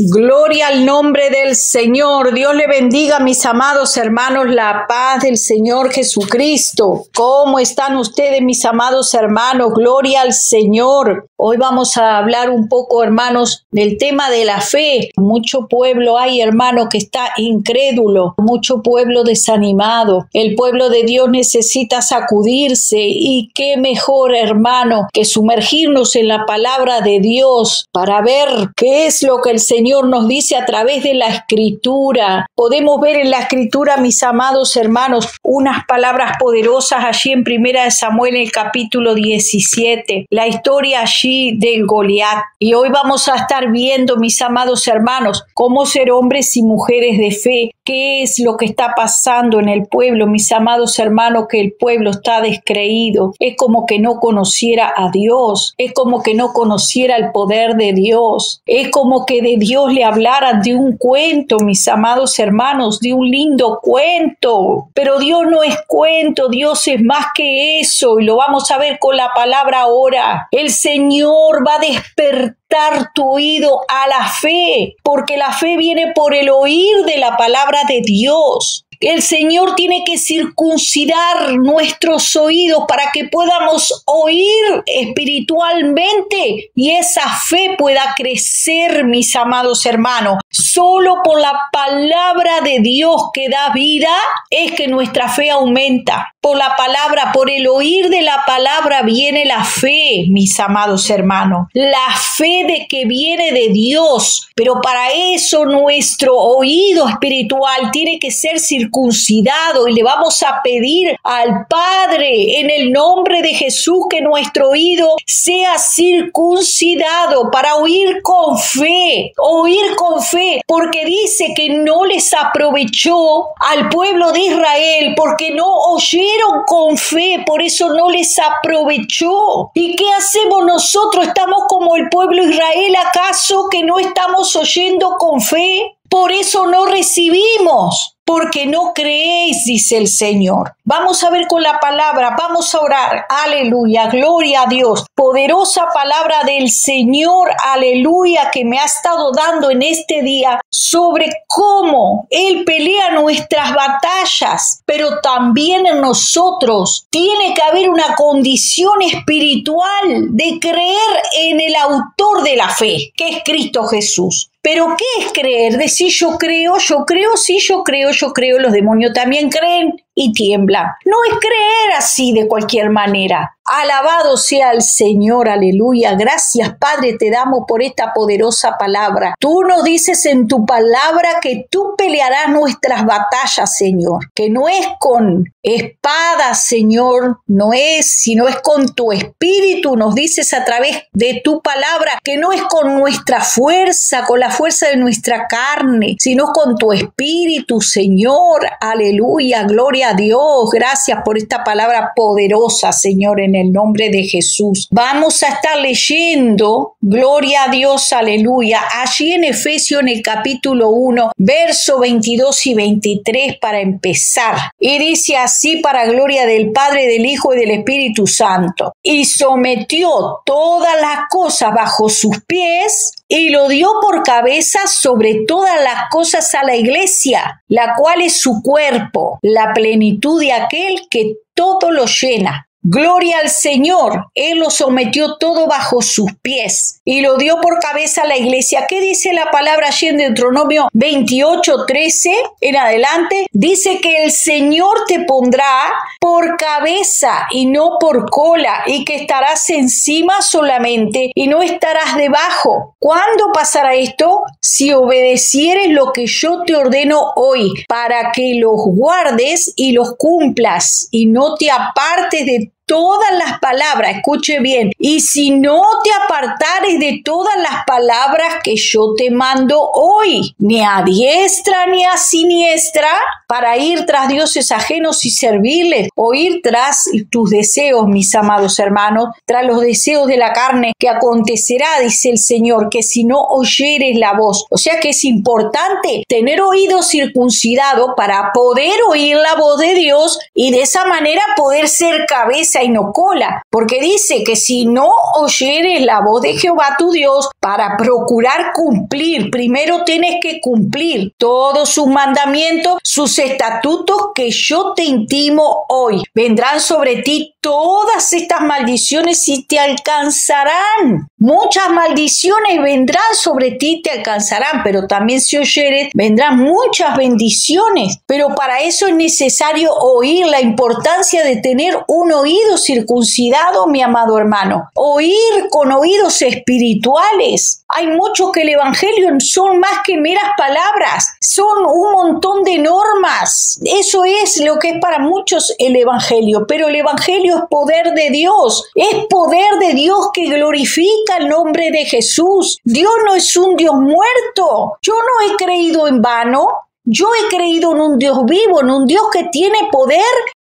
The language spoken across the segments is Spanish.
Gloria al nombre del Señor. Dios le bendiga, mis amados hermanos, la paz del Señor Jesucristo. ¿Cómo están ustedes, mis amados hermanos? Gloria al Señor. Hoy vamos a hablar un poco, hermanos, del tema de la fe. Mucho pueblo hay, hermanos, que está incrédulo, mucho pueblo desanimado. El pueblo de Dios necesita sacudirse, y qué mejor, hermano, que sumergirnos en la palabra de Dios para ver qué es lo que el Señor nos dice a través de la Escritura. Podemos ver en la Escritura, mis amados hermanos, unas palabras poderosas allí en 1 Samuel, en el capítulo 17, la historia allí de Goliat. Y hoy vamos a estar viendo, mis amados hermanos, cómo ser hombres y mujeres de fe. ¿Qué es lo que está pasando en el pueblo, mis amados hermanos? Que el pueblo está descreído. Es como que no conociera a Dios. Es como que no conociera el poder de Dios. Es como que de Dios le hablaran de un cuento, mis amados hermanos, de un lindo cuento. Pero Dios no es cuento, Dios es más que eso, y lo vamos a ver con la palabra ahora. El Señor va a despertar tu oído a la fe, porque la fe viene por el oír de la palabra de Dios. El Señor tiene que circuncidar nuestros oídos para que podamos oír espiritualmente y esa fe pueda crecer, mis amados hermanos. Solo por la palabra de Dios que da vida es que nuestra fe aumenta. Por la palabra, por el oír de la palabra viene la fe, mis amados hermanos. La fe de que viene de Dios. Pero para eso nuestro oído espiritual tiene que ser circuncidado, y le vamos a pedir al Padre en el nombre de Jesús que nuestro oído sea circuncidado para oír con fe, porque dice que no les aprovechó al pueblo de Israel porque no oyeron con fe, por eso no les aprovechó. ¿Y qué hacemos nosotros? ¿Estamos como el pueblo de Israel acaso, que no estamos oyendo con fe? Por eso no recibimos, porque no creéis, dice el Señor. Vamos a ver con la palabra, vamos a orar. Aleluya, gloria a Dios. Poderosa palabra del Señor, aleluya, que me ha estado dando en este día sobre cómo Él pelea nuestras batallas, pero también en nosotros tiene que haber una condición espiritual de creer en el autor de la fe, que es Cristo Jesús. ¿Pero qué es creer? Decir yo creo, sí, yo creo, los demonios también creen y tiemblan. No es creer así de cualquier manera. Alabado sea el Señor, aleluya. Gracias, Padre, te damos por esta poderosa palabra. Tú nos dices en tu palabra que tú pelearás nuestras batallas, Señor. Que no es con espada, Señor, no es, sino es con tu espíritu. Nos dices a través de tu palabra que no es con nuestra fuerza, con la fuerza de nuestra carne, sino con tu espíritu, Señor. Aleluya, gloria a Dios. Gracias por esta palabra poderosa, Señor, en el nombre de Jesús. Vamos a estar leyendo, gloria a Dios, aleluya, allí en Efesios, en el capítulo 1, verso 22 y 23 para empezar. Y dice así: para gloria del Padre, del Hijo y del Espíritu Santo. Y sometió todas las cosas bajo sus pies, y lo dio por cabeza sobre todas las cosas a la iglesia, la cual es su cuerpo, la plenitud de aquel que todo lo llena. Gloria al Señor, Él lo sometió todo bajo sus pies y lo dio por cabeza a la iglesia. ¿Qué dice la palabra allí en Deuteronomio 28:13 en adelante? Dice que el Señor te pondrá por cabeza y no por cola, y que estarás encima solamente y no estarás debajo. ¿Cuándo pasará esto? Si obedecieres lo que yo te ordeno hoy, para que los guardes y los cumplas, y no te apartes de todas las palabras, escuche bien, y si no te apartares de todas las palabras que yo te mando hoy, ni a diestra ni a siniestra, para ir tras dioses ajenos y servirles, o ir tras tus deseos, mis amados hermanos, tras los deseos de la carne, que acontecerá, dice el Señor, que si no oyeres la voz. O sea que es importante tener oído circuncidado para poder oír la voz de Dios y de esa manera poder ser cabeza y no cola, porque dice que si no oyeres la voz de Jehová tu Dios, para procurar cumplir, primero tienes que cumplir todos sus mandamientos, sus estatutos que yo te intimo hoy. Vendrán sobre ti todas estas maldiciones y te alcanzarán. Muchas maldiciones vendrán sobre ti y te alcanzarán, pero también si oyeres, vendrán muchas bendiciones. Pero para eso es necesario oír, la importancia de tener un oído circuncidado, mi amado hermano. Oír con oídos espirituales. Hay muchos que el evangelio son más que meras palabras, son un montón de normas. Eso es lo que es para muchos el evangelio, pero el evangelio es poder de Dios, es poder de Dios que glorifica el nombre de Jesús. Dios no es un Dios muerto. Yo no he creído en vano. Yo he creído en un Dios vivo, en un Dios que tiene poder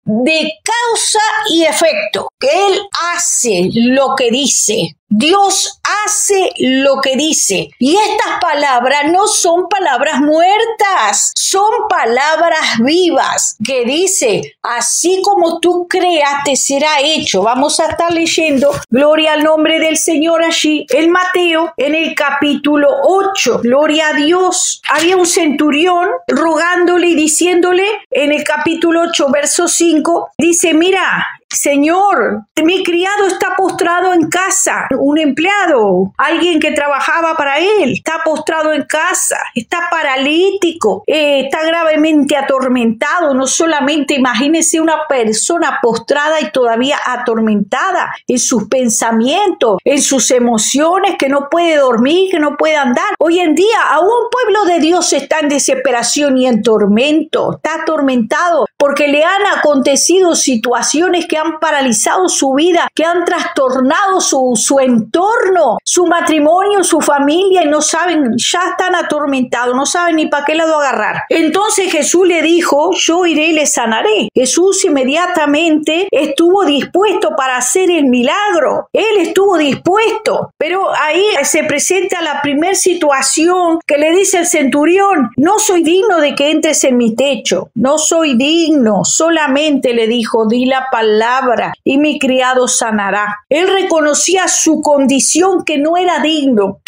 de causa y efecto, que Él hace lo que dice. Dios hace lo que dice. Y estas palabras no son palabras muertas, son palabras vivas, que dice, así como tú creas, te será hecho. Vamos a estar leyendo, gloria al nombre del Señor allí, en Mateo, en el capítulo 8. Gloria a Dios. Había un centurión rogándole y diciéndole, en el capítulo 8, verso 5, dice, mira, Señor, mi criado está postrado en casa, un empleado, alguien que trabajaba para él, está postrado en casa, está paralítico, está gravemente atormentado. No solamente, imagínese una persona postrada y todavía atormentada en sus pensamientos, en sus emociones, que no puede dormir, que no puede andar. Hoy en día, aún un pueblo de Dios está en desesperación y en tormento, está atormentado porque le han acontecido situaciones que han paralizado su vida, que han trastornado su entorno, su matrimonio, su familia, y no saben, ya están atormentados, no saben ni para qué lado agarrar. Entonces Jesús le dijo, yo iré y le sanaré. Jesús inmediatamente estuvo dispuesto para hacer el milagro. Él estuvo dispuesto, pero ahí se presenta la primera situación que le dice el centurión, no soy digno de que entres en mi techo, no soy digno, solamente le dijo, di la palabra y mi criado sanará. Él reconocía su condición, que no era digno,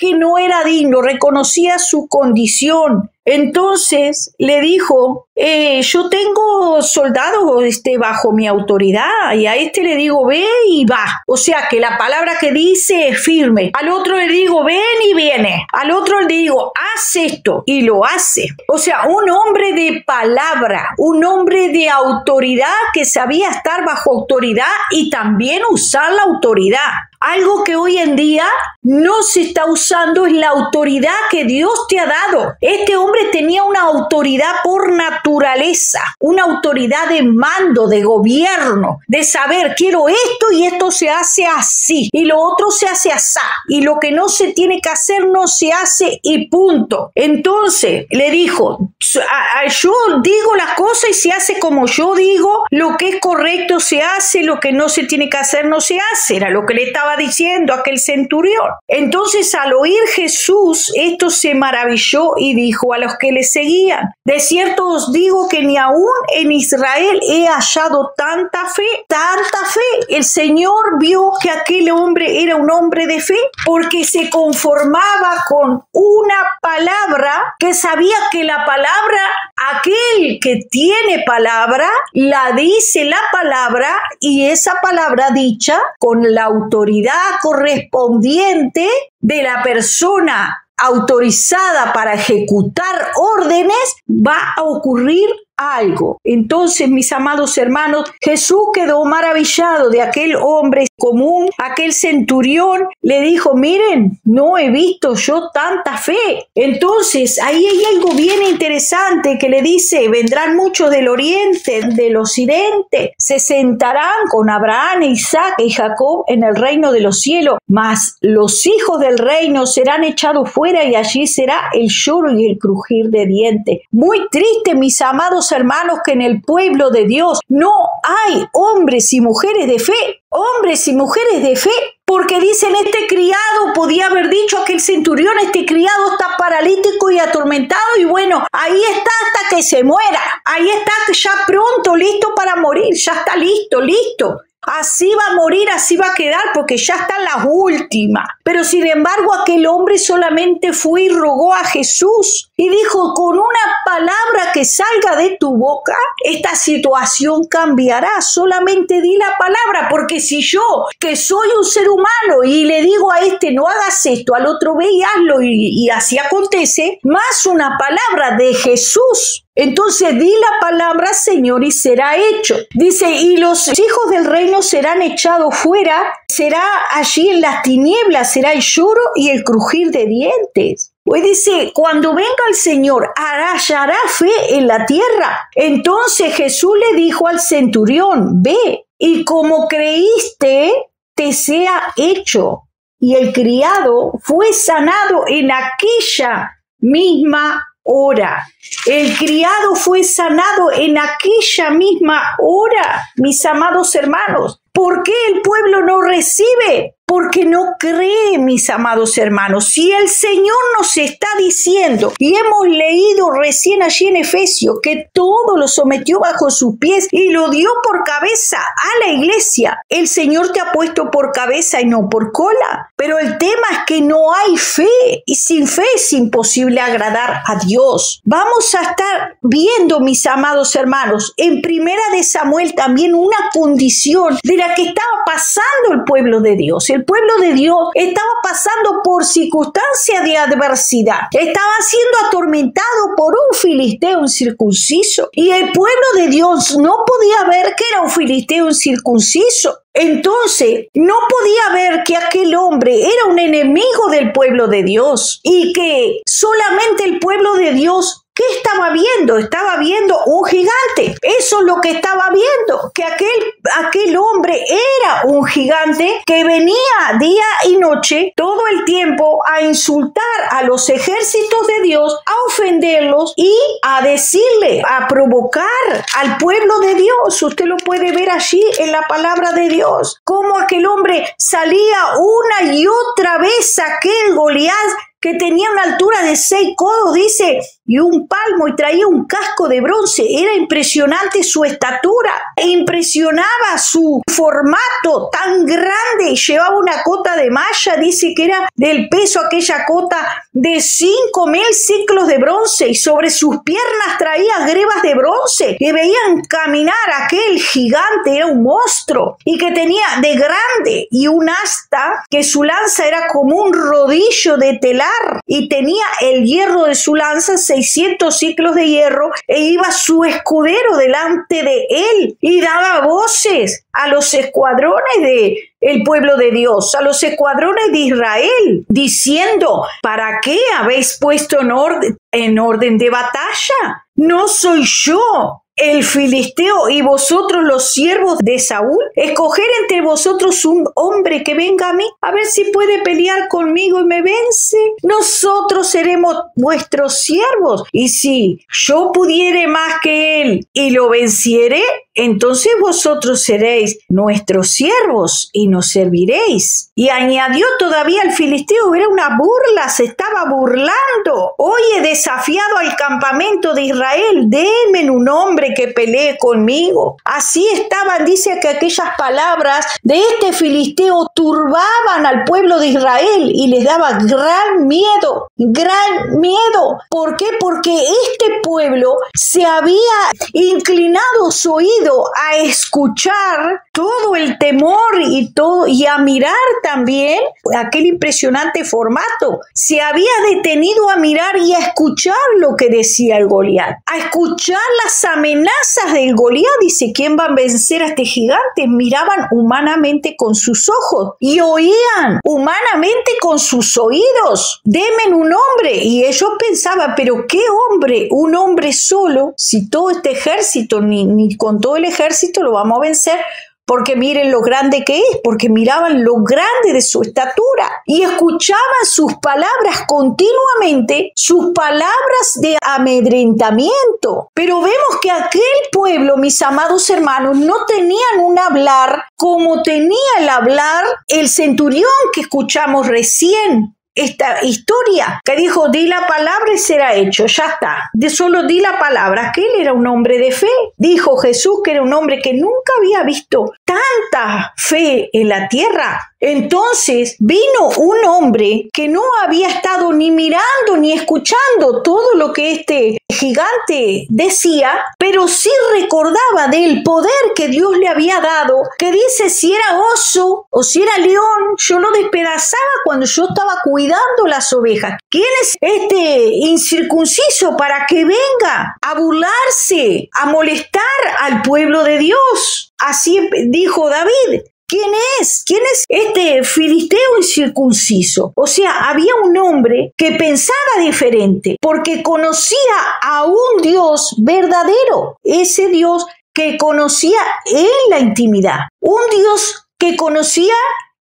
reconocía su condición. Entonces le dijo, yo tengo soldados bajo mi autoridad, y a este le digo, ve y va. O sea que la palabra que dice es firme. Al otro le digo, ven y viene. Al otro le digo, haz esto, y lo hace. O sea, un hombre de palabra, un hombre de autoridad, que sabía estar bajo autoridad y también usar la autoridad. Algo que hoy en día no se está usando es la autoridad que Dios te ha dado. Este hombre tenía una autoridad por naturaleza, una autoridad de mando, de gobierno, de saber, quiero esto y esto se hace así, y lo otro se hace así, y lo que no se tiene que hacer no se hace y punto. Entonces le dijo, yo digo las cosas y se hace como yo digo, lo que es correcto se hace, lo que no se tiene que hacer no se hace, era lo que le estaba diciendo aquel centurión. Entonces al oír Jesús esto, se maravilló y dijo a los que le seguían, de cierto os digo que ni aún en Israel he hallado tanta fe. El Señor vio que aquel hombre era un hombre de fe, porque se conformaba con una palabra, que sabía que la palabra, aquel que tiene palabra, la dice la palabra, y esa palabra dicha con la autoridad correspondiente de la persona autorizada para ejecutar órdenes, va a ocurrir algo. Entonces, mis amados hermanos, Jesús quedó maravillado de aquel hombre común, aquel centurión le dijo, miren, no he visto yo tanta fe. Entonces, ahí hay algo bien interesante que le dice, vendrán muchos del oriente, del occidente, se sentarán con Abraham, Isaac y Jacob en el reino de los cielos, mas los hijos del reino serán echados fuera y allí será el lloro y el crujir de dientes. Muy triste, mis amados hermanos, que en el pueblo de Dios no hay hombres y mujeres de fe. Hombres y mujeres de fe, porque dicen, este criado, podía haber dicho aquel centurión, este criado está paralítico y atormentado y bueno, ahí está hasta que se muera, ahí está ya pronto, listo para morir, ya está listo. Así va a morir, así va a quedar, porque ya está en la última. Pero sin embargo, aquel hombre solamente fue y rogó a Jesús y dijo, con una palabra que salga de tu boca, esta situación cambiará. Solamente di la palabra, porque si yo, que soy un ser humano, y le digo a este, no hagas esto, al otro ve y hazlo, y así acontece, más una palabra de Jesús. Entonces di la palabra, Señor, y será hecho. Dice, y los hijos del reino serán echados fuera, será allí en las tinieblas, será el lloro y el crujir de dientes. Pues dice, cuando venga el Señor, hallará fe en la tierra. Entonces Jesús le dijo al centurión, ve, y como creíste, te sea hecho. Y el criado fue sanado en aquella misma hora. El criado fue sanado en aquella misma hora, mis amados hermanos. ¿Por qué el pueblo no recibe? Porque no cree, mis amados hermanos. Si el Señor nos está diciendo, y hemos leído recién allí en Efesios, que todo lo sometió bajo sus pies y lo dio por cabeza a la iglesia, el Señor te ha puesto por cabeza y no por cola. Pero el tema es que no hay fe, y sin fe es imposible agradar a Dios. Vamos a estar viendo, mis amados hermanos, en Primera de Samuel también una condición de la que estaba pasando el pueblo de Dios. El pueblo de Dios estaba pasando por circunstancias de adversidad. Estaba siendo atormentado por un filisteo incircunciso. Y el pueblo de Dios no podía ver que era un filisteo incircunciso. Entonces, no podía ver que aquel hombre era un enemigo del pueblo de Dios y que solamente el pueblo de Dios, ¿qué estaba viendo? Estaba viendo un gigante. Eso es lo que estaba viendo, que aquel hombre era un gigante que venía día y noche, todo el tiempo, a insultar a los ejércitos de Dios, a ofenderlos y a decirle, a provocar al pueblo de Dios. Usted lo puede ver allí en la palabra de Dios, cómo aquel hombre salía una y otra vez, aquel Goliat, que tenía una altura de 6 codos, dice, y un palmo, y traía un casco de bronce. Era impresionante su estatura, impresionaba su formato tan grande, llevaba una cota de malla, dice que era del peso aquella cota de 5.000 ciclos de bronce, y sobre sus piernas traía grebas de bronce, que veían caminar aquel gigante, era un monstruo, y que tenía de grande y un asta, que su lanza era como un rodillo de telar, y tenía el hierro de su lanza 600 ciclos de hierro, e iba su escudero delante de él y daba voces a los escuadrones de el pueblo de Dios, a los escuadrones de Israel, diciendo, ¿para qué habéis puesto en orden de batalla? ¿No soy yo el filisteo y vosotros los siervos de Saúl? Escoger entre vosotros un hombre que venga a mí, a ver si puede pelear conmigo y me vence. Nosotros seremos vuestros siervos, y si yo pudiere más que él y lo venciere, entonces vosotros seréis nuestros siervos y nos serviréis. Y añadió todavía el filisteo, era una burla, se estaba burlando. Hoy he desafiado al campamento de Israel, denme un hombre que pelee conmigo. Así estaban, dice que aquellas palabras de este filisteo turbaban al pueblo de Israel y les daba gran miedo, ¿Por qué? Porque este pueblo se había inclinado su oído a escuchar todo el temor y a mirar también aquel impresionante formato. Se había detenido a mirar y a escuchar lo que decía el Goliat, a escuchar las amenazas del Goliat. Dice, ¿quién va a vencer a este gigante? Miraban humanamente con sus ojos y oían humanamente con sus oídos. Denme un hombre. Y ellos pensaban, pero ¿qué hombre? Un hombre solo, si todo este ejército, ni con todo el ejército lo vamos a vencer. Porque miren lo grande que es, porque miraban lo grande de su estatura y escuchaban sus palabras continuamente, sus palabras de amedrentamiento. Pero vemos que aquel pueblo, mis amados hermanos, no tenían un hablar como tenía el hablar el centurión que escuchamos recién. Esta historia que dijo, di la palabra y será hecho, ya está. De solo di la palabra, que él era un hombre de fe. Dijo Jesús que era un hombre que nunca había visto tanta fe en la tierra. Entonces vino un hombre que no había estado ni mirando ni escuchando todo lo que este gigante decía, pero sí recordaba del poder que Dios le había dado, que dice, si era oso o si era león, yo lo despedazaba cuando yo estaba cuidando las ovejas. ¿Quién es este incircunciso para que venga a burlarse, a molestar al pueblo de Dios? Así dijo David. ¿Quién es? ¿Quién es este filisteo incircunciso? O sea, había un hombre que pensaba diferente porque conocía a un Dios verdadero, ese Dios que conocía en la intimidad, un Dios que conocía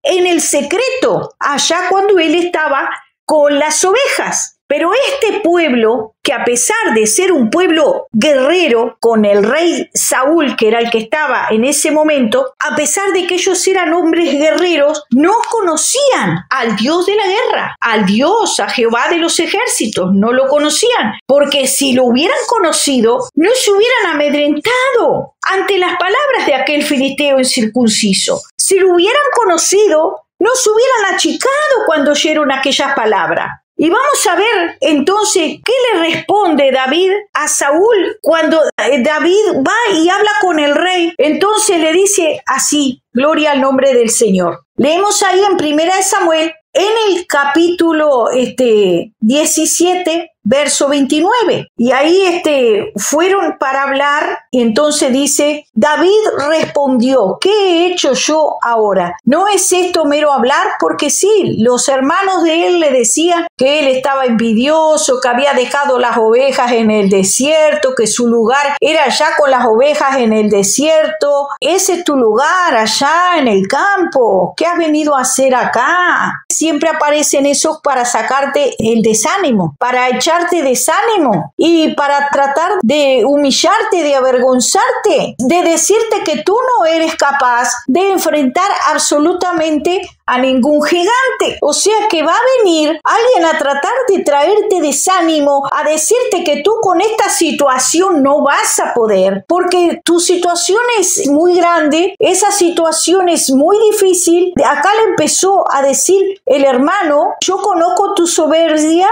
en el secreto, allá cuando él estaba con las ovejas. Pero este pueblo, que a pesar de ser un pueblo guerrero con el rey Saúl, que era el que estaba en ese momento, a pesar de que ellos eran hombres guerreros, no conocían al Dios de la guerra, al Dios, a Jehová de los ejércitos, no lo conocían, porque si lo hubieran conocido, no se hubieran amedrentado ante las palabras de aquel filisteo incircunciso. Si lo hubieran conocido, no se hubieran achicado cuando oyeron aquellas palabras. Y vamos a ver entonces qué le responde David a Saúl cuando David va y habla con el rey. Entonces le dice así, gloria al nombre del Señor. Leemos ahí en 1 Samuel, en el capítulo 17, verso 29. Y ahí fueron para hablar y entonces dice, David respondió, ¿qué he hecho yo ahora? ¿No es esto mero hablar? Porque sí, los hermanos de él le decían que él estaba envidioso, que había dejado las ovejas en el desierto, que su lugar era allá con las ovejas en el desierto. Ese es tu lugar, allá en el campo. ¿Qué has venido a hacer acá? Siempre aparecen esos para sacarte el desánimo, para echarte desánimo y para tratar de humillarte, de avergonzarte, de decirte que tú no eres capaz de enfrentar absolutamente a ningún gigante. O sea que va a venir alguien a tratar de traerte desánimo, a decirte que tú con esta situación no vas a poder, porque tu situación es muy grande, esa situación es muy difícil. Acá le empezó a decir el hermano, yo conozco tu soberbia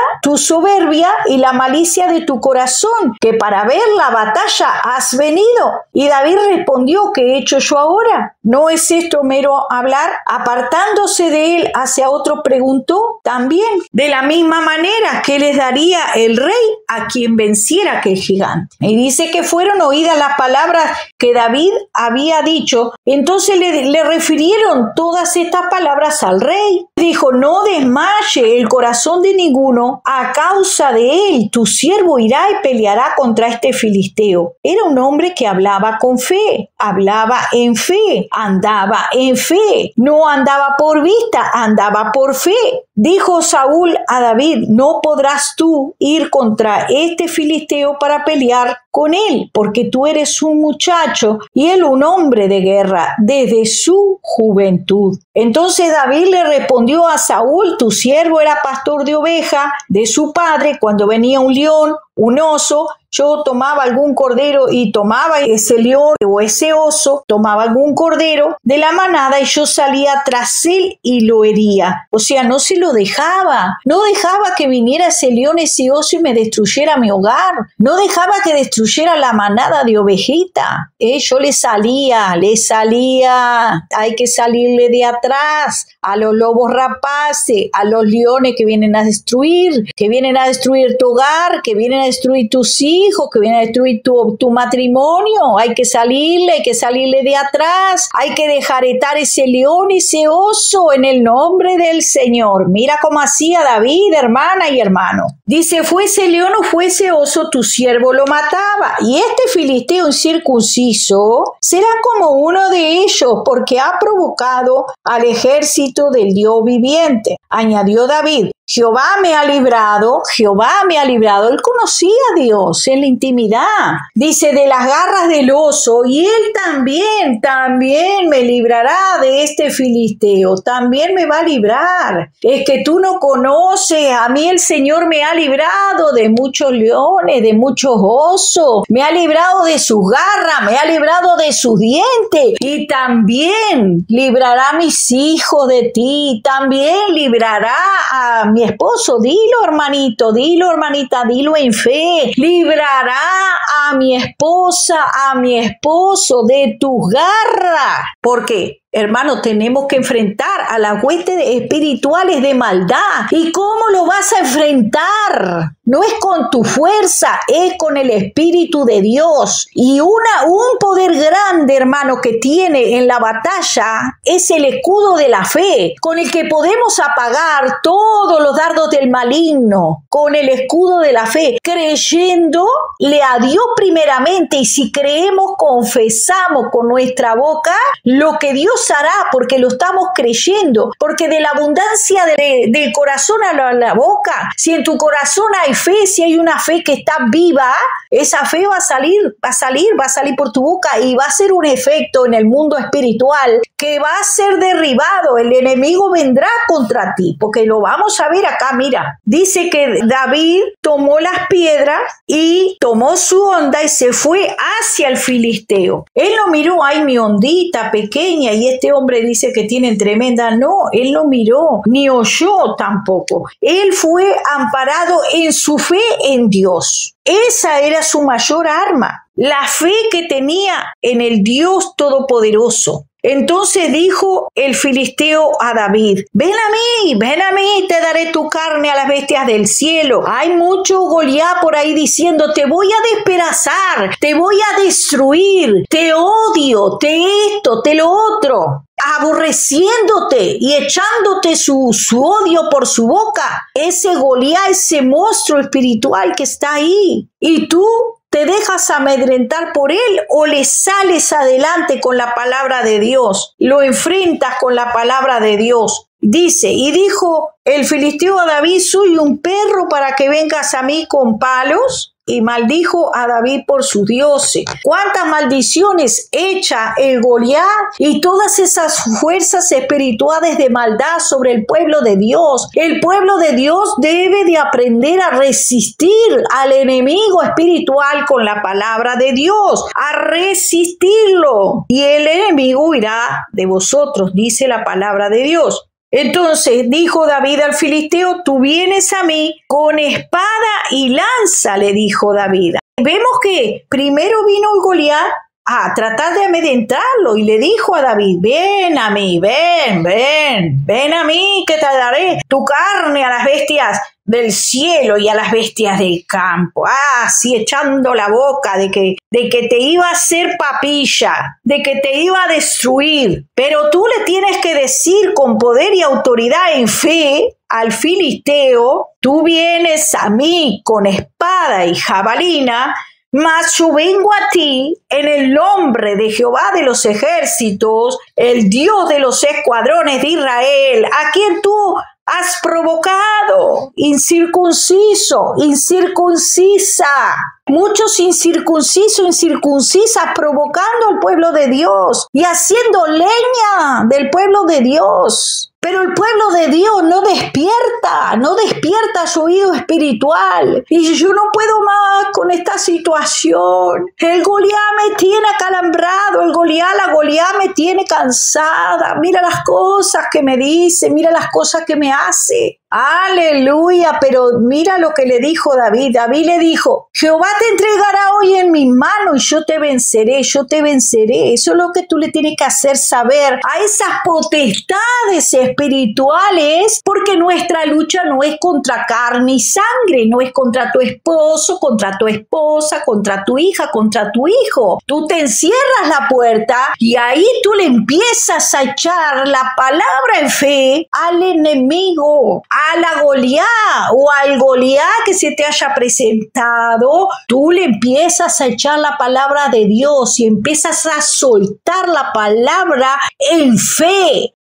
y la malicia de tu corazón, que para ver la batalla has venido. Y David respondió, ¿qué he hecho yo ahora? ¿No es esto mero hablar? Apartándose de él hacia otro, preguntó también, de la misma manera, ¿qué les daría el rey a quien venciera aquel gigante? Y dice que fueron oídas las palabras que David había dicho. Entonces le refirieron todas estas palabras al rey. Dijo, no desmaye el corazón de ninguno a causa de él. Tu siervo irá y peleará contra este filisteo. Era un hombre que hablaba con fe, hablaba en fe, andaba en fe, no andaba por vista, andaba por fe. Dijo Saúl a David, no podrás tú ir contra este filisteo para pelear con él, porque tú eres un muchacho y él un hombre de guerra desde su juventud. Entonces David le respondió a Saúl, tu siervo era pastor de oveja de su padre cuando venía un león, un oso, yo tomaba algún cordero y tomaba ese león o ese oso, tomaba algún cordero de la manada y yo salía tras él y lo hería. O sea, no se lo dejaba. No dejaba que viniera ese león, ese oso y me destruyera mi hogar. No dejaba que destruyera la manada de ovejita. Yo le salía. Hay que salirle de atrás a los lobos rapaces, a los leones que vienen a destruir tu hogar, que vienen a destruir tus hijos, que vienen a destruir tu matrimonio. Hay que salirle de atrás. Hay que dejaretar ese león, ese oso en el nombre del Señor. Mira cómo hacía David, hermana y hermano. Dice, fuese león o fuese oso, tu siervo lo mataba. Y este filisteo incircunciso será como uno de ellos, porque ha provocado al ejército del Dios viviente. Añadió David, Jehová me ha librado. Él conocía a Dios en la intimidad. Dice, de las garras del oso, y él también me librará de este filisteo. También me va a librar. Es que tú no conoces, a mí el Señor me ha librado de muchos leones, de muchos osos. Me ha librado de sus garras, me ha librado de sus dientes. Y también librará a mis hijos de ti. También librará a mi esposo. Dilo, hermanito, dilo, hermanita, dilo en fe. Librará a mi esposa, a mi esposo de tus garras. ¿Por qué? Hermano, tenemos que enfrentar a las huestes espirituales de maldad. ¿Y cómo lo vas a enfrentar? No es con tu fuerza, es con el Espíritu de Dios. Y un poder grande, hermano, que tiene en la batalla es el escudo de la fe, con el que podemos apagar todos los dardos del maligno, con el escudo de la fe, creyéndole a Dios primeramente. Y si creemos, confesamos con nuestra boca lo que Dios hará, porque lo estamos creyendo, porque de la abundancia del corazón a la boca, si en tu corazón hay fe, si hay una fe que está viva, esa fe va a salir por tu boca y va a ser un efecto en el mundo espiritual que va a ser derribado. El enemigo vendrá contra ti, porque lo vamos a ver acá. Mira, dice que David tomó las piedras y tomó su onda y se fue hacia el filisteo. Él no miró, ay, mi ondita pequeña, y este hombre dice que tienen tremenda. No, él no miró, ni oyó tampoco. Él fue amparado en su fe en Dios. Esa era su mayor arma, la fe que tenía en el Dios Todopoderoso. Entonces dijo el filisteo a David, ven a mí, te daré tu carne a las bestias del cielo. Hay mucho Goliat por ahí diciendo, te voy a despedazar, te voy a destruir, te odio, te esto, te lo otro, aborreciéndote y echándote su odio por su boca. Ese Goliat, ese monstruo espiritual que está ahí. Y tú ¿te dejas amedrentar por él o le sales adelante con la palabra de Dios? Lo enfrentas con la palabra de Dios. Dice, y dijo el filisteo a David, soy un perro para que vengas a mí con palos. Y maldijo a David por sus dioses. ¿Cuántas maldiciones echa el Goliat y todas esas fuerzas espirituales de maldad sobre el pueblo de Dios? El pueblo de Dios debe de aprender a resistir al enemigo espiritual con la palabra de Dios, a resistirlo. Y el enemigo huirá de vosotros, dice la palabra de Dios. Entonces dijo David al filisteo, tú vienes a mí con espada y lanza, le dijo David. Vemos que primero vino el Goliat a tratar de amedrentarlo y le dijo a David, ven a mí, ven a mí que te daré tu carne a las bestias del cielo y a las bestias del campo. Así echando la boca de que te iba a hacer papilla, de que te iba a destruir. Pero tú le tienes que decir con poder y autoridad en fe al filisteo, tú vienes a mí con espada y jabalina, mas yo vengo a ti en el nombre de Jehová de los ejércitos, el Dios de los escuadrones de Israel, a quien tú has provocado, incircunciso, incircuncisa. Muchos incircuncisos, incircuncisas, provocando al pueblo de Dios y haciendo leña del pueblo de Dios. Pero el pueblo de Dios no despierta su oído espiritual. Y dice, yo no puedo más con esta situación. El Goliat me tiene acalambrado, la Goliat me tiene cansada. Mira las cosas que me dice, mira las cosas que me hace. Aleluya, pero mira lo que le dijo David. David le dijo, Jehová te entregará hoy en mi mano y yo te venceré. Eso es lo que tú le tienes que hacer saber a esas potestades espirituales, porque nuestra lucha no es contra carne y sangre, no es contra tu esposo, contra tu esposa, contra tu hija, contra tu hijo. Tú te encierras la puerta y ahí tú le empiezas a echar la palabra en fe al enemigo, a la Goliat o al Goliat que se te haya presentado. Tú le empiezas a echar la palabra de Dios y empiezas a soltar la palabra en fe,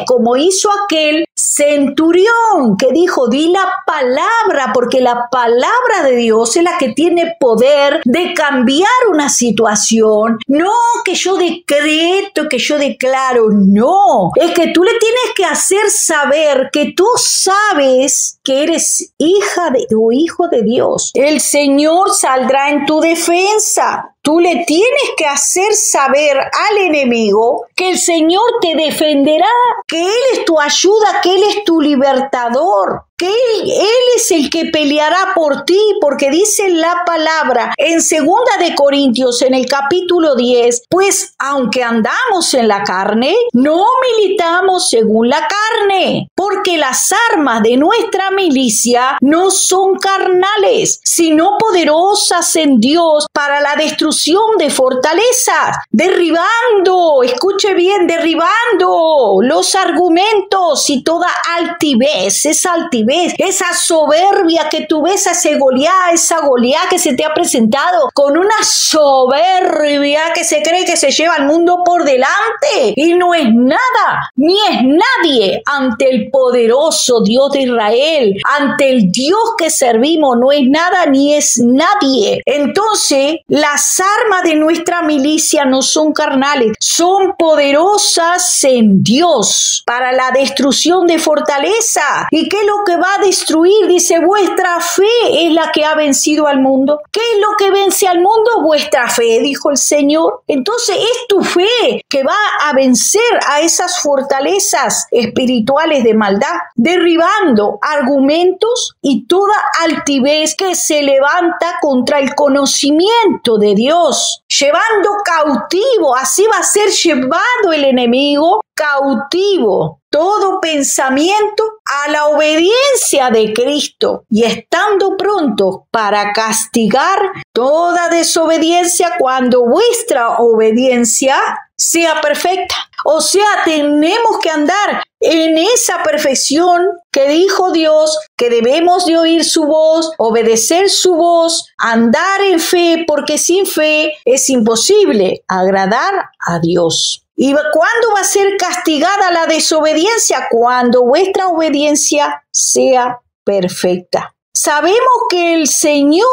como hizo aquel centurión que dijo, di la palabra, porque la palabra de Dios es la que tiene poder de cambiar una situación. No que yo decreto, que yo declaro, no. Es que tú le tienes que hacer saber que tú sabes que eres hija o hijo de Dios. El Señor saldrá en tu defensa. Tú le tienes que hacer saber al enemigo que el Señor te defenderá, que Él es tu ayuda, que Él es tu libertador, que Él es el que peleará por ti, porque dice la palabra en 2 de Corintios, en el capítulo 10, pues aunque andamos en la carne, no militamos según la carne, porque las armas de nuestra milicia no son carnales, sino poderosas en Dios para la destrucción de fortalezas, derribando, escuche bien, derribando los argumentos y toda altivez, esa soberbia que tú ves a ese Goliat, esa Goliat que se te ha presentado con una soberbia que se cree que se lleva al mundo por delante y no es nada, ni es nadie ante el poderoso Dios de Israel, ante el Dios que servimos, no es nada ni es nadie. Entonces, las armas de nuestra milicia no son carnales, son poderosas en Dios para la destrucción de fortaleza. ¿Y qué es lo que va a destruir? Dice, vuestra fe es la que ha vencido al mundo. ¿Qué es lo que vence al mundo? Vuestra fe, dijo el Señor. Entonces es tu fe que va a vencer a esas fortalezas espirituales de maldad, derribando argumentos y toda altivez que se levanta contra el conocimiento de Dios, llevando cautivo, así va a ser llevado el enemigo cautivo todo pensamiento a la obediencia de Cristo y estando prontos para castigar toda desobediencia cuando vuestra obediencia sea perfecta. O sea, tenemos que andar en esa perfección que dijo Dios, que debemos de oír su voz, obedecer su voz, andar en fe, porque sin fe es imposible agradar a Dios. ¿Y cuándo va a ser castigada la desobediencia? Cuando vuestra obediencia sea perfecta. Sabemos que el Señor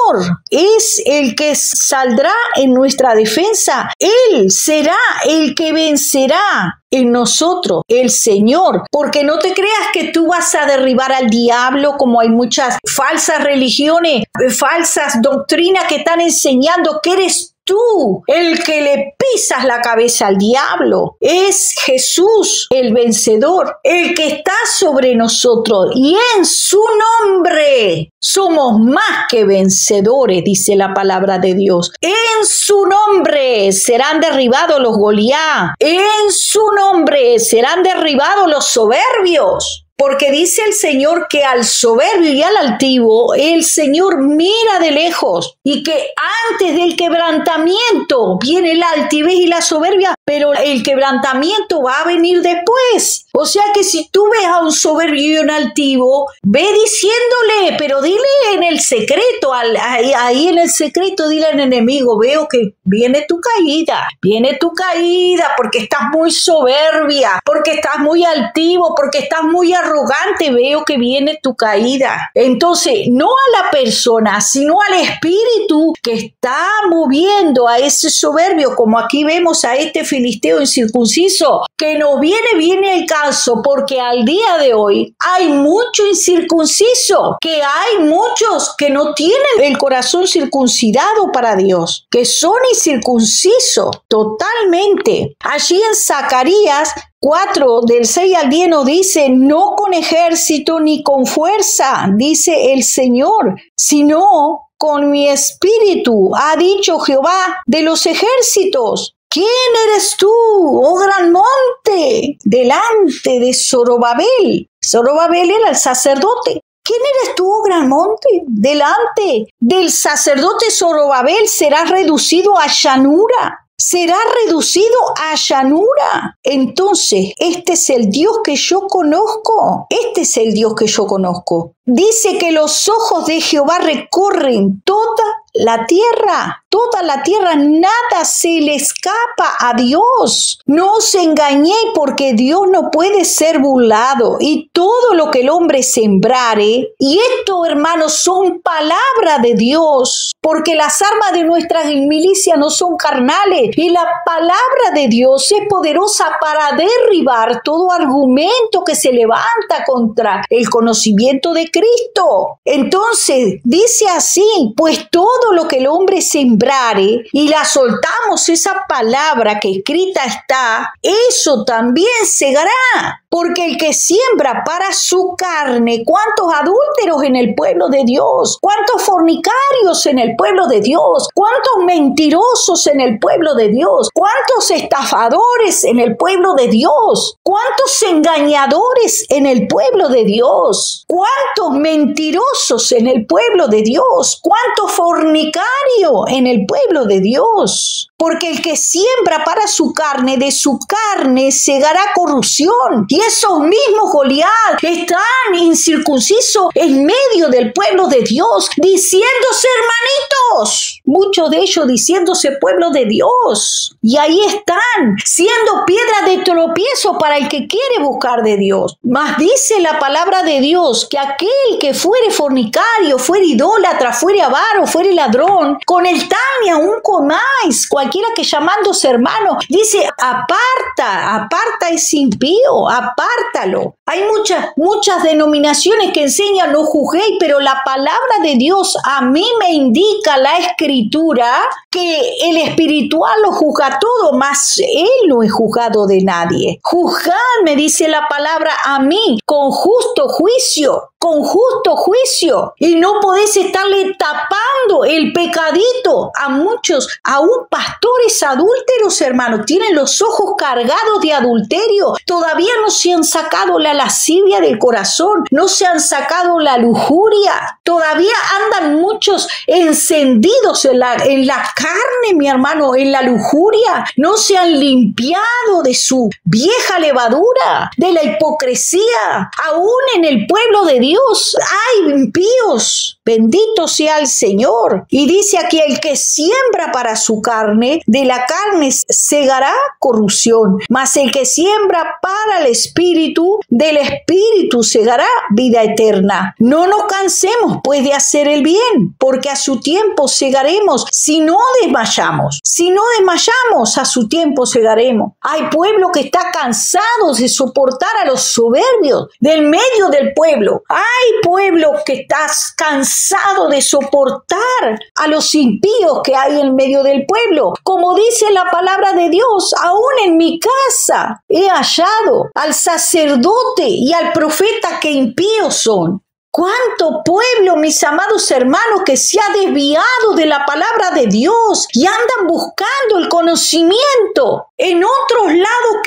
es el que saldrá en nuestra defensa. Él será el que vencerá en nosotros, el Señor. Porque no te creas que tú vas a derribar al diablo, como hay muchas falsas religiones, falsas doctrinas que están enseñando que eres tú el que le pisas la cabeza al diablo. Es Jesús el vencedor, el que está sobre nosotros, y en su nombre somos más que vencedores, dice la palabra de Dios. En su nombre serán derribados los Goliat, en su nombre serán derribados los soberbios. Porque dice el Señor que al soberbio y al altivo el Señor mira de lejos, y que antes del quebrantamiento viene la altivez y la soberbia, pero el quebrantamiento va a venir después. O sea que si tú ves a un soberbio y un altivo, ve diciéndole, pero dile en el secreto, ahí en el secreto dile al enemigo, veo que viene tu caída porque estás muy soberbia, porque estás muy altivo, porque estás muy arrogante. arrogante, veo que viene tu caída. Entonces, no a la persona, sino al espíritu que está moviendo a ese soberbio, como aquí vemos a este filisteo incircunciso, que nos viene el caso, porque al día de hoy hay mucho incircunciso, que hay muchos que no tienen el corazón circuncidado para Dios, que son incircuncisos totalmente. Allí en Zacarías 4, del 6 al 10 nos dice: no con ejército ni con fuerza, dice el Señor, sino con mi espíritu, ha dicho Jehová de los ejércitos. ¿Quién eres tú, oh gran monte, delante de Zorobabel? Zorobabel era el sacerdote. ¿Quién eres tú, oh gran monte? Delante del sacerdote Zorobabel serás reducido a llanura. Será reducido a llanura. Entonces, este es el Dios que yo conozco. Este es el Dios que yo conozco. Dice que los ojos de Jehová recorren toda la tierra, nada se le escapa a Dios. No os engañéis, porque Dios no puede ser burlado, y todo lo que el hombre sembrare, y esto, hermanos, son palabras de Dios, porque las armas de nuestras milicias no son carnales, y la palabra de Dios es poderosa para derribar todo argumento que se levanta contra el conocimiento de Cristo. Entonces, dice así: pues todo lo que el hombre sembrare, y la soltamos esa palabra que escrita está, eso también segará. Porque el que siembra para su carne, ¿cuántos adúlteros en el pueblo de Dios? ¿Cuántos fornicarios en el pueblo de Dios? ¿Cuántos mentirosos en el pueblo de Dios? ¿Cuántos estafadores en el pueblo de Dios? ¿Cuántos engañadores en el pueblo de Dios? ¿Cuántos mentirosos en el pueblo de Dios? ¿Cuántos fornicarios en el pueblo de Dios? Porque el que siembra para su carne, de su carne segará corrupción. Y esos mismos Goliat están incircuncisos en medio del pueblo de Dios, diciéndose hermanitos. Muchos de ellos diciéndose pueblo de Dios. Y ahí están, siendo piedra de tropiezo para el que quiere buscar de Dios. Mas dice la palabra de Dios que aquel que fuere fornicario, fuere idólatra, fuere avaro, fuere ladrón, con el tal ni aún comáis. Cualquiera que llamándose hermano, dice: aparta ese impío, apártalo. Hay muchas denominaciones que enseñan no juzguéis, pero la palabra de Dios a mí me indica la escritura que el espiritual lo juzga todo, mas él no es juzgado de nadie. Juzgad, me dice la palabra a mí, con justo juicio. Y no podés estarle tapando el pecadito a muchos, aún pastores adúlteros, hermanos, tienen los ojos cargados de adulterio, todavía no se han sacado la lascivia del corazón, no se han sacado la lujuria, todavía andan muchos encendidos en la carne, mi hermano, en la lujuria, no se han limpiado de su vieja levadura, de la hipocresía. Aún en el pueblo de Dios hay impíos, bendito sea el Señor. Y dice aquí: el que siembra para su carne, de la carne segará corrupción, mas el que siembra para el espíritu, del espíritu segará vida eterna. No nos cansemos pues de hacer el bien, porque a su tiempo segaremos, si no desmayamos. A su tiempo segaremos. Hay pueblo que está cansado de soportar a los soberbios del medio del pueblo. Hay pueblo que está cansado de soportar a los impíos que hay en medio del pueblo. Como dice la palabra de Dios: aún en mi casa he hallado al sacerdote y al profeta que impíos son. ¿Cuánto pueblo, mis amados hermanos, que se ha desviado de la palabra de Dios y andan buscando el conocimiento en otros lados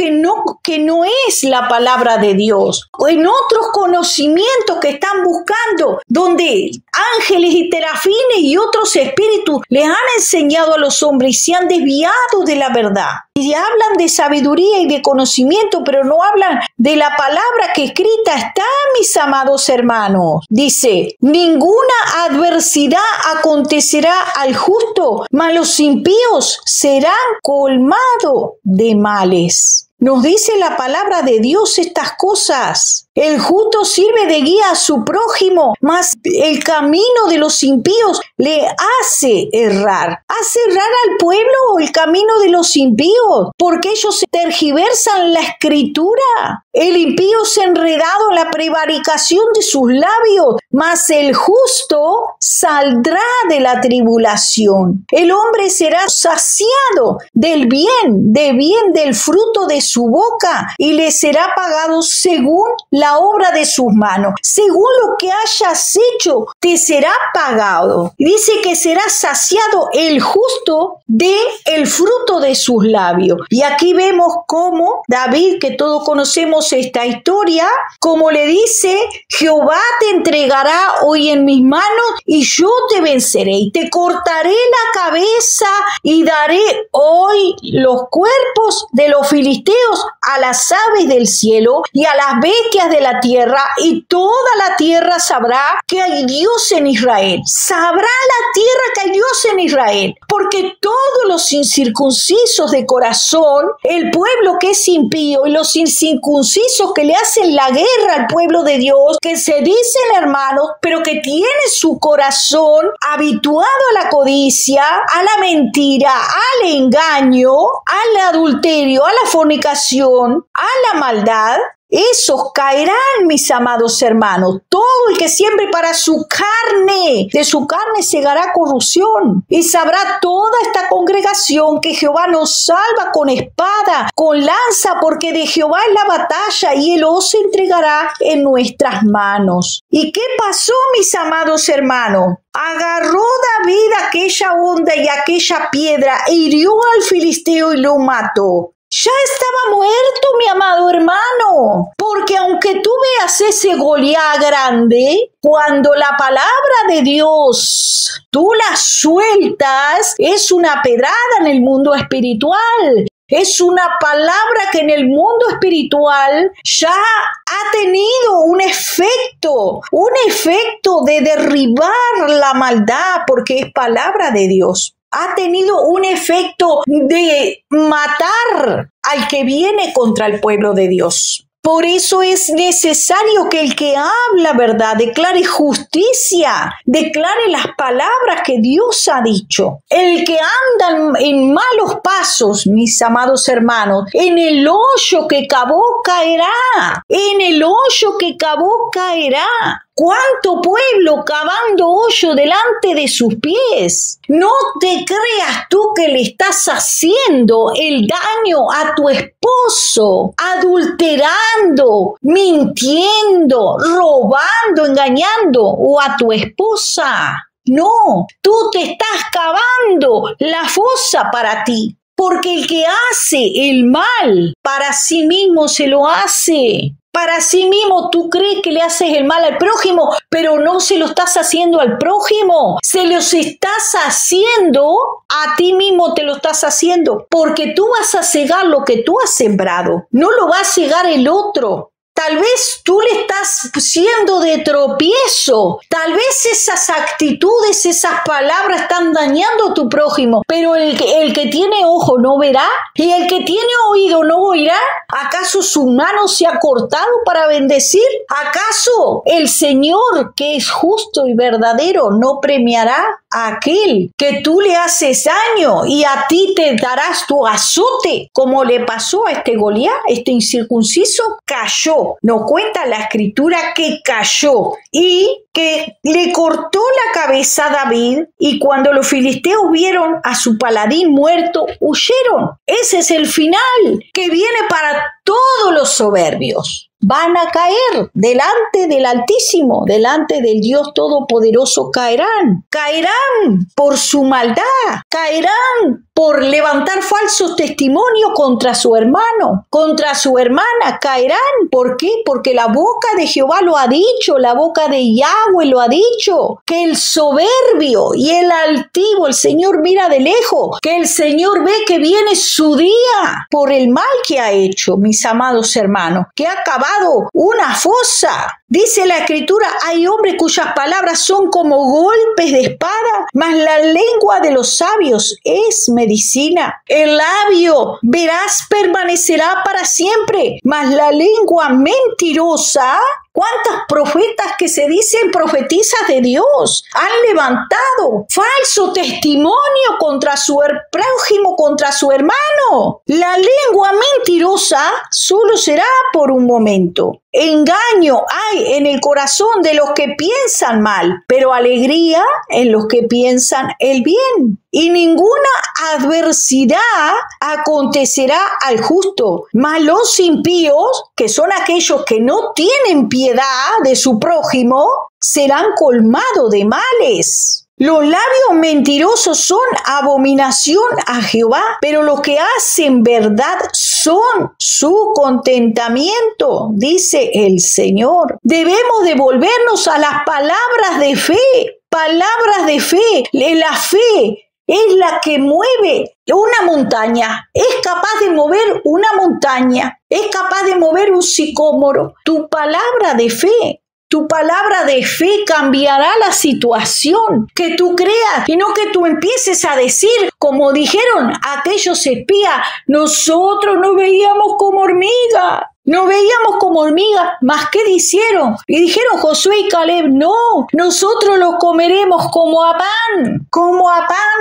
que no es la palabra de Dios, o en otros conocimientos que están buscando, donde ángeles y terafines y otros espíritus les han enseñado a los hombres y se han desviado de la verdad? Y hablan de sabiduría y de conocimiento, pero no hablan de la palabra que escrita está, mis amados hermanos. Dice: ninguna adversidad acontecerá al justo, mas los impíos serán colmados de males. Nos dice la palabra de Dios estas cosas. El justo sirve de guía a su prójimo, mas el camino de los impíos le hace errar. ¿Hace errar al pueblo el camino de los impíos? Porque ellos tergiversan la escritura. El impío se ha enredado en la prevaricación de sus labios, mas el justo saldrá de la tribulación. El hombre será saciado del bien del fruto de su boca, y le será pagado según la obra de sus manos. Según lo que hayas hecho, te será pagado. Dice que será saciado el justo del fruto de sus labios. Y aquí vemos cómo David, que todos conocemos esta historia, como le dice: Jehová te entregará hoy en mis manos y yo te venceré y te cortaré la cabeza y daré hoy los cuerpos de los filisteos a las aves del cielo y a las bestias de la tierra, y toda la tierra sabrá que hay Dios en Israel. Sabrá la tierra que hay Dios en Israel, porque todos los incircuncisos de corazón, el pueblo que es impío, y los incircuncisos que le hacen la guerra al pueblo de Dios, que se dicen hermanos, pero que tienen su corazón habituado a la codicia, a la mentira, al engaño, al adulterio, a la fornicación, a la maldad, esos caerán, mis amados hermanos. Todo el que siembre para su carne, de su carne segará corrupción. Y sabrá toda esta congregación que Jehová nos salva con espada, con lanza, porque de Jehová es la batalla y él os entregará en nuestras manos. ¿Y qué pasó, mis amados hermanos? Agarró David aquella onda y aquella piedra e hirió al filisteo y lo mató. Ya estaba muerto, mi amado hermano, porque aunque tú veas ese Goliat grande, cuando la palabra de Dios tú la sueltas, es una pedrada en el mundo espiritual. Es una palabra que en el mundo espiritual ya ha tenido un efecto de derribar la maldad, porque es palabra de Dios. Ha tenido un efecto de matar al que viene contra el pueblo de Dios. Por eso es necesario que el que habla verdad declare justicia, declare las palabras que Dios ha dicho. El que anda en malos pasos, mis amados hermanos, en el hoyo que cavó caerá. En el hoyo que cavó caerá. ¿Cuánto pueblo cavando hoyo delante de sus pies? No te creas tú que le estás haciendo el daño a tu esposo, adulterando, mintiendo, robando, engañando, o a tu esposa. No, tú te estás cavando la fosa para ti. Porque el que hace el mal para sí mismo se lo hace. Para sí mismo tú crees que le haces el mal al prójimo, pero no se lo estás haciendo al prójimo. Se los estás haciendo, a ti mismo te lo estás haciendo. Porque tú vas a cegar lo que tú has sembrado. No lo va a cegar el otro. Tal vez tú le estás siendo de tropiezo. Tal vez esas actitudes, esas palabras están dañando a tu prójimo. Pero el que tiene ojo no verá. Y el que tiene oído no oirá. ¿Acaso su mano se ha cortado para bendecir? ¿Acaso el Señor, que es justo y verdadero, no premiará a aquel que tú le haces daño y a ti te darás tu azote? Como le pasó a este Goliat, este incircunciso, cayó. Nos cuenta la escritura que cayó y que le cortó la cabeza a David, y cuando los filisteos vieron a su paladín muerto, huyeron. Ese es el final que viene para todos los soberbios. Van a caer delante del Altísimo, delante del Dios Todopoderoso caerán. Caerán por su maldad, caerán por levantar falsos testimonios contra su hermano, contra su hermana, caerán. ¿Por qué? Porque la boca de Jehová lo ha dicho, la boca de Yahweh lo ha dicho, que el soberbio y el altivo, el Señor mira de lejos, que el Señor ve que viene su día por el mal que ha hecho, mis amados hermanos, que ha cavado una fosa Dice la Escritura, hay hombres cuyas palabras son como golpes de espada, mas la lengua de los sabios es medicina. El labio veraz permanecerá para siempre, mas la lengua mentirosa. ¿Cuántas profetas que se dicen profetizas de Dios han levantado falso testimonio contra su prójimo, contra su hermano? La lengua mentirosa solo será por un momento. Engaño hay en el corazón de los que piensan mal, pero alegría en los que piensan el bien. Y ninguna adversidad acontecerá al justo, mas los impíos, que son aquellos que no tienen piedad de su prójimo, serán colmados de males. Los labios mentirosos son abominación a Jehová, pero los que hacen verdad son su contentamiento, dice el Señor. Debemos devolvernos a las palabras de fe, palabras de fe. La fe es la que mueve una montaña, es capaz de mover una montaña, es capaz de mover un sicómoro. Tu palabra de fe. Tu palabra de fe cambiará la situación, que tú creas y no que tú empieces a decir, como dijeron aquellos espías, nosotros nos veíamos como hormigas. Nos veíamos como hormigas, ¿más qué dijeron? Y dijeron Josué y Caleb, no, nosotros lo comeremos como a pan,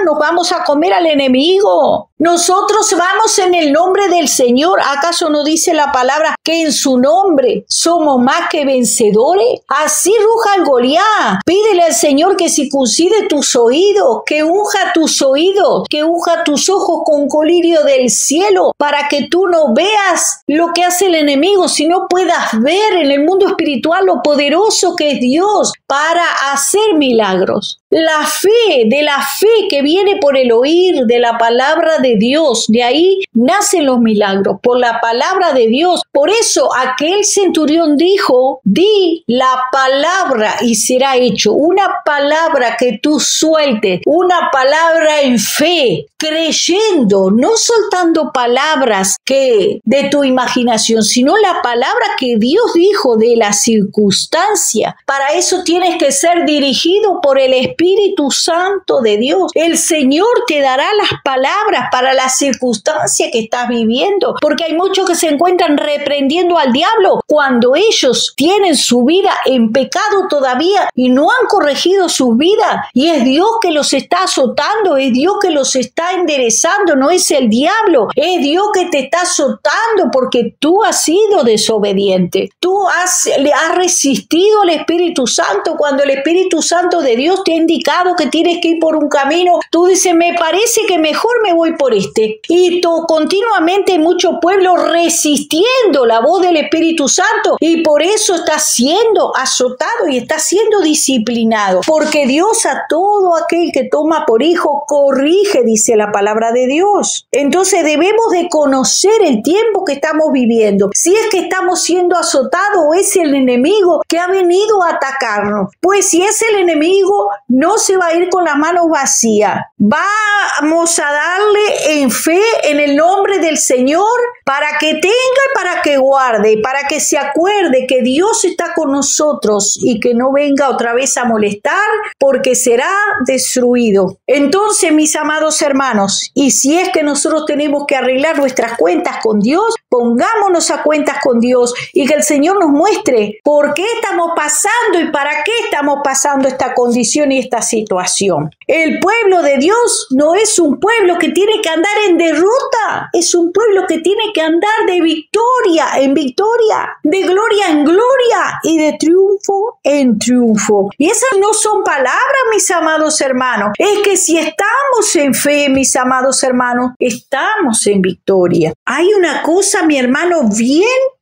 nos vamos a comer al enemigo. Nosotros vamos en el nombre del Señor. ¿Acaso no dice la palabra que en su nombre somos más que vencedores? Así ruja el Goliat. Pídele al Señor que circuncide tus oídos, que unja tus oídos, que unja tus ojos con colirio del cielo, para que tú no veas lo que hace el enemigo, sino puedas ver en el mundo espiritual lo poderoso que es Dios para hacer milagros. La fe, de la fe que viene por el oír de la palabra de Dios, de ahí nacen los milagros, por la palabra de Dios. Por eso aquel centurión dijo, di la palabra y será hecho. Una palabra que tú sueltes, una palabra en fe, creyendo, no soltando palabras que de tu imaginación, sino la palabra que Dios dijo de la circunstancia. Para eso tienes que ser dirigido por el Espíritu Santo de Dios. El Señor te dará las palabras para la circunstancia que estás viviendo, porque hay muchos que se encuentran reprendiendo al diablo cuando ellos tienen su vida en pecado todavía y no han corregido sus vidas, y es Dios que los está azotando, es Dios que los está enderezando, no es el diablo, es Dios que te está azotando porque tú has sido desobediente, tú has resistido al Espíritu Santo. Cuando el Espíritu Santo de Dios te ha indicado que tienes que ir por un camino, tú dices, me parece que mejor me voy por este, y tú continuamente hay mucho pueblo resistiendo la voz del Espíritu Santo, y por eso está siendo azotado y está siendo disciplinado, porque Dios a todo aquel que toma por hijo corrige, dice la palabra de Dios. Entonces debemos de conocer el tiempo que estamos viviendo, si es que estamos siendo azotados o es el enemigo que ha venido a atacarnos. Pues si es el enemigo, no se va a ir con las manos vacías. Vamos a darle en fe en el nombre del Señor para que tenga y para que guarde, para que se acuerde que Dios está con nosotros y que no venga otra vez a molestar, porque será destruido. Entonces, mis amados hermanos, y si es que nosotros tenemos que arreglar nuestras cuentas con Dios, pongámonos a cuentas con Dios y que el Señor nos muestre por qué estamos pasando y para qué estamos pasando esta condición y esta situación. El pueblo de Dios no es un pueblo que tiene que andar en derrota, es un pueblo que tiene que andar de victoria en victoria, de gloria en gloria y de triunfo en triunfo. Y esas no son palabras, mis amados hermanos, es que si estamos en fe, mis amados hermanos, estamos en victoria. Hay una cosa, mi hermano,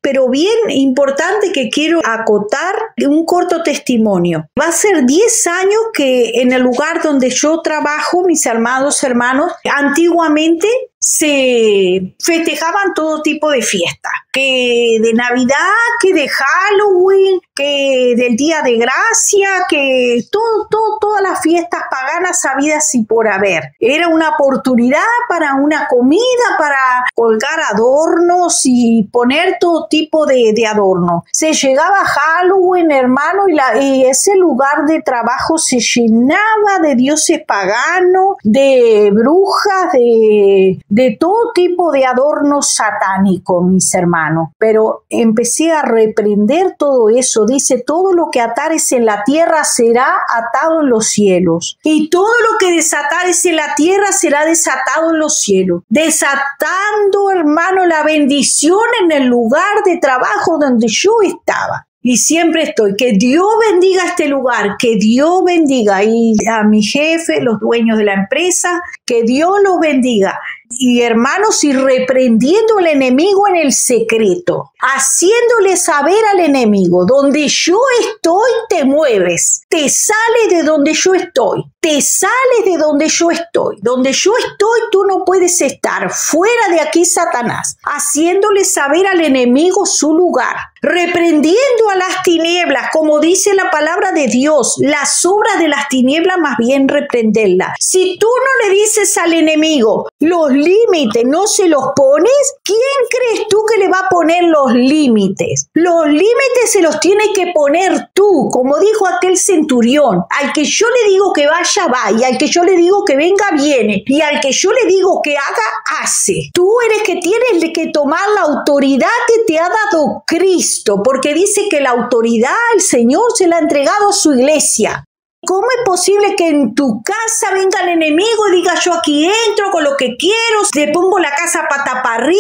pero bien importante que quiero acotar, un corto testimonio. Va a ser 10 años que en el lugar donde yo trabajo, mis amados hermanos, antiguamente se festejaban todo tipo de fiestas. que de Navidad, que de Halloween, que del Día de Gracia, que todas las fiestas paganas habidas y por haber. Era una oportunidad para una comida, para colgar adornos y poner todo tipo de adorno. Se llegaba a Halloween, hermano, y ese lugar de trabajo se llenaba de dioses paganos, de brujas, de todo tipo de adornos satánicos, mis hermanos. Pero empecé a reprender todo eso. Dice, todo lo que atares en la tierra será atado en los cielos. Y todo lo que desatares en la tierra será desatado en los cielos. Desatando, hermano, la bendición en el lugar de trabajo donde yo estaba. Y siempre estoy, que Dios bendiga este lugar, que Dios bendiga y a mi jefe, los dueños de la empresa, que Dios los bendiga. Y hermanos, y reprendiendo al enemigo en el secreto, haciéndole saber al enemigo, donde yo estoy te mueves, te sales de donde yo estoy, te sales de donde yo estoy, donde yo estoy tú no puedes estar, fuera de aquí Satanás, haciéndole saber al enemigo su lugar, reprendiendo a las tinieblas, como dice la palabra de Dios, las obras de las tinieblas más bien reprenderlas. Si tú no le dices al enemigo los límites, no se los pones, ¿quién crees tú que le va a poner los límites? Los límites se los tienes que poner tú, como dijo aquel centurión, al que yo le digo que vaya, va, y al que yo le digo que venga, viene, y al que yo le digo que haga, hace. Tú eres que tienes que tomar la autoridad que te ha dado Cristo, porque dice que la autoridad el Señor se la ha entregado a su iglesia. ¿Cómo es posible que en tu casa venga el enemigo y diga yo aquí entro con lo que quiero, le pongo la casa pata para arriba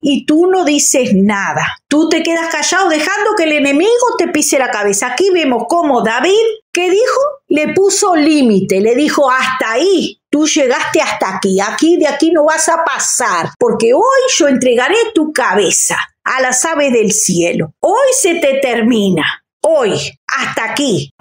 y tú no dices nada? Tú te quedas callado dejando que el enemigo te pise la cabeza. Aquí vemos cómo David, ¿qué dijo? Le puso límite, le dijo hasta ahí. Tú llegaste hasta aquí, de aquí no vas a pasar, porque hoy yo entregaré tu cabeza a las aves del cielo. Hoy se te termina. Hoy, hasta aquí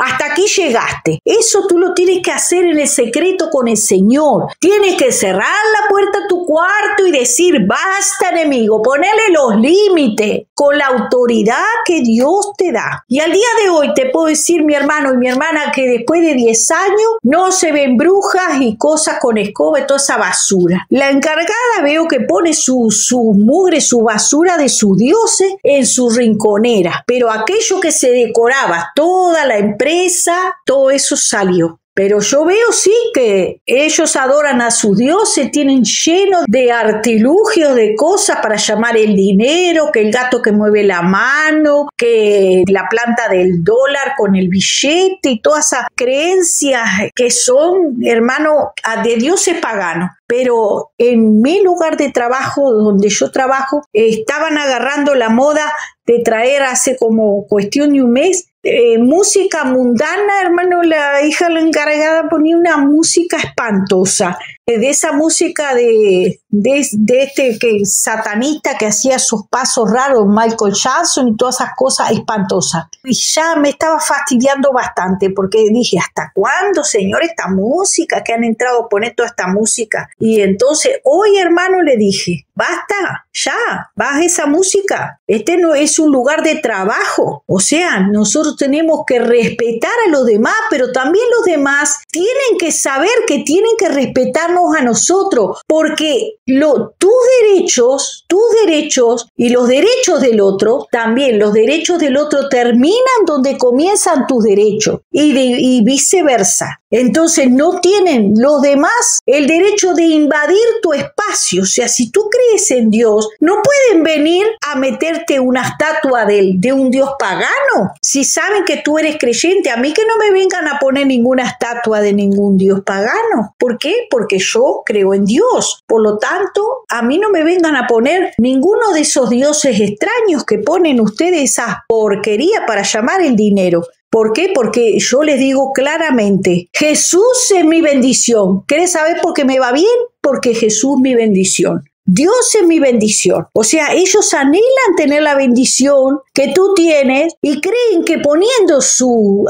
llegaste. Eso tú lo tienes que hacer en el secreto con el Señor. Tienes que cerrar la puerta a tu cuarto y decir, basta enemigo, ponerle los límites con la autoridad que Dios te da. Y al día de hoy te puedo decir, mi hermano y mi hermana, que después de 10 años no se ven brujas y cosas con escoba y toda esa basura. La encargada veo que pone su mugre, su basura de sus dioses en su rinconera, pero aquello que se decoraba toda la empresa, todo eso salió. Pero yo veo sí que ellos adoran a sus dioses, tienen lleno de artilugios, de cosas para llamar el dinero, que el gato que mueve la mano, que la planta del dólar con el billete y todas esas creencias que son, hermano, de dioses paganos. Pero en mi lugar de trabajo, donde yo trabajo, estaban agarrando la moda de traer hace como cuestión de un mes música mundana, hermano. La hija, la encargada, ponía una música espantosa, de esa música de este que satanista que hacía sus pasos raros, Michael Jackson y todas esas cosas espantosas. Y ya me estaba fastidiando bastante porque dije, ¿hasta cuándo, señor, esta música que han entrado a poner toda esta música? Y entonces hoy, hermano, le dije, basta, ya, baja esa música. Este no es un lugar de trabajo. O sea, nosotros tenemos que respetar a los demás, pero también los demás tienen que saber que tienen que respetarnos a nosotros, porque tus derechos y los derechos del otro, también los derechos del otro terminan donde comienzan tus derechos y viceversa. Entonces no tienen los demás el derecho de invadir tu espacio. O sea, si tú crees en Dios, no pueden venir a meterte una estatua de un Dios pagano. Si saben que tú eres creyente, a mí que no me vengan a poner ninguna estatua de ningún Dios pagano. ¿Por qué? Porque yo creo en Dios. Por lo tanto, a mí no me vengan a poner ninguno de esos dioses extraños que ponen ustedes esa porquería para llamar el dinero. ¿Por qué? Porque yo les digo claramente, Jesús es mi bendición. ¿Querés saber por qué me va bien? Porque Jesús es mi bendición. Dios es mi bendición. O sea, ellos anhelan tener la bendición que tú tienes y creen que poniendo sus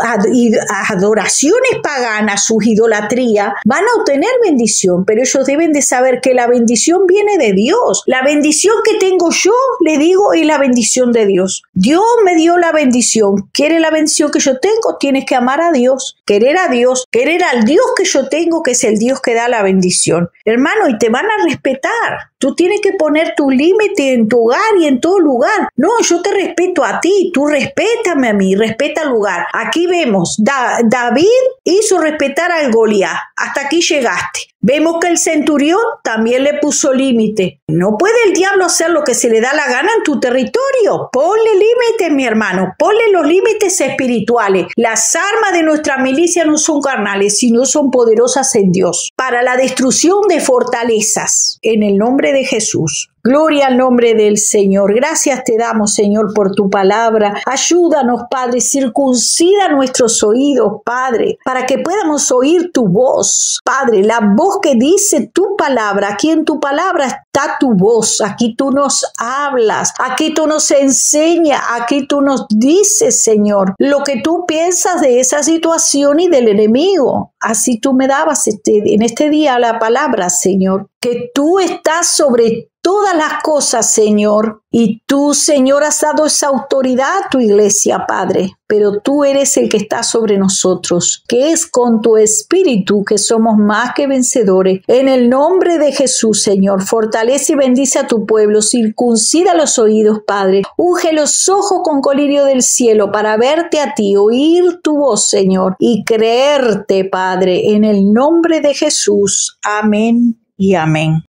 adoraciones paganas, sus idolatrías, van a obtener bendición, pero ellos deben de saber que la bendición viene de Dios. La bendición que tengo yo, le digo, es la bendición de Dios. Dios me dio la bendición. ¿Quiere la bendición que yo tengo? Tienes que amar a Dios, querer a Dios, querer al Dios que yo tengo, que es el Dios que da la bendición. Hermano, y te van a respetar. Tú tienes que poner tu límite en tu hogar y en todo lugar. No, yo te respeto a ti, tú respétame a mí, respeta el lugar. Aquí vemos, David hizo respetar al Goliat. Hasta aquí llegaste. Vemos que el centurión también le puso límite. No puede el diablo hacer lo que se le da la gana en tu territorio. Ponle límites, mi hermano. Ponle los límites espirituales. Las armas de nuestra milicia no son carnales, sino son poderosas en Dios para la destrucción de fortalezas. En el nombre de Jesús. Gloria al nombre del Señor. Gracias te damos, Señor, por tu palabra. Ayúdanos, Padre, circuncida nuestros oídos, Padre, para que podamos oír tu voz, Padre, la voz que dice tu palabra. Aquí en tu palabra está tu voz. Aquí tú nos hablas, aquí tú nos enseñas, aquí tú nos dices, Señor, lo que tú piensas de esa situación y del enemigo. Así tú me dabas en este día la palabra, Señor, que tú estás sobre todas las cosas, Señor, y tú, Señor, has dado esa autoridad a tu iglesia, Padre, pero tú eres el que está sobre nosotros, que es con tu espíritu que somos más que vencedores. En el nombre de Jesús, Señor, fortalece y bendice a tu pueblo, circuncida los oídos, Padre, unge los ojos con colirio del cielo para verte a ti, oír tu voz, Señor, y creerte, Padre, en el nombre de Jesús. Amén y amén.